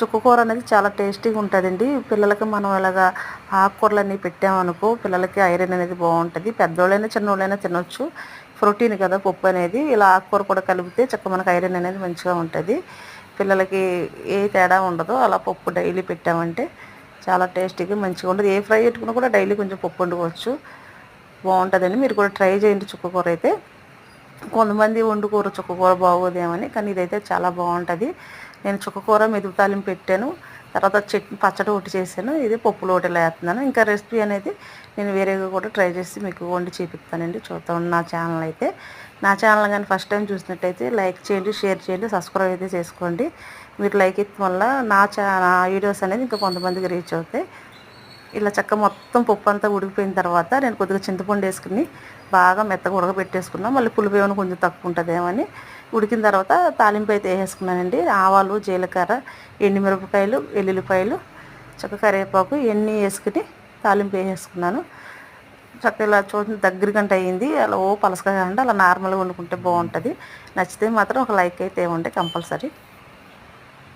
చుక్కకూర అనేది చాలా టేస్టీగా ఉంటుందండి. పిల్లలకి మనం ఇలాగా ఆకుకూరలన్నీ పెట్టామనుకో పిల్లలకి ఐరన్ అనేది బాగుంటుంది. పెద్దోళ్ళైనా చిన్నోళ్ళైనా తినొచ్చు. ప్రోటీన్ కదా పప్పు అనేది. ఇలా ఆకుకూర కూడా కలిపితే చక్కగా మనకు ఐరన్ అనేది మంచిగా ఉంటుంది. పిల్లలకి ఏ తేడా ఉండదు. అలా పప్పు డైలీ పెట్టామంటే చాలా టేస్టీగా మంచిగా ఉంటుంది. ఏ ఫ్రై పెట్టుకున్నా కూడా డైలీ కొంచెం పప్పు వండుకోవచ్చు. బాగుంటుందండి. మీరు కూడా ట్రై చేయండి చుక్కకూర అయితే. కొంతమంది వండుకోరు చుక్కకూర బాగోదేమని, కానీ ఇదైతే చాలా బాగుంటుంది. నేను చుక్కకూర మెదుపు తాలింపు పెట్టాను. తర్వాత చట్నీ పచ్చడి ఒకటి చేశాను. ఇది పప్పులో ఒకటి ఇలా వేస్తున్నాను. ఇంకా రెసిపీ అనేది నేను వేరేగా కూడా ట్రై చేసి మీకు వండి చూపిస్తానండి. చూస్తూ ఉండి నా ఛానల్ అయితే. నా ఛానల్ కానీ ఫస్ట్ టైం చూసినట్టయితే లైక్ చేయండి, షేర్ చేయండి, సబ్స్క్రైబ్ అయితే చేసుకోండి. మీరు లైక్ ఇవ్వడం వల్ల నా వీడియోస్ అనేది ఇంకా కొంతమందికి రీచ్ అవుతాయి. ఇలా మొత్తం పప్పు అంతా ఉడికిపోయిన తర్వాత నేను కొద్దిగా చింతపండు వేసుకుని బాగా మెత్తగా ఉడకబెట్టేసుకున్నాను. మళ్ళీ పులుపు ఏమైనా కొంచెం తక్కువ ఉంటుందేమని ఉడికిన తర్వాత తాలింపు అయితే వేసేసుకున్నానండి. ఆవాలు, జీలకర్ర, ఎండుమిరపకాయలు, వెల్లుల్లిపాయలు, కరివేపాకు ఇవన్నీ వేసుకుని తాలింపు వేసేసుకున్నాను. చక్కగా ఇలా చూడండి దగ్గర గంట అయ్యింది. అలా పలసగా కాకుండా అలా నార్మల్గా వండుకుంటే బాగుంటుంది. నచ్చితే మాత్రం ఒక లైక్ అయితే ఇవ్వండి కంపల్సరీ.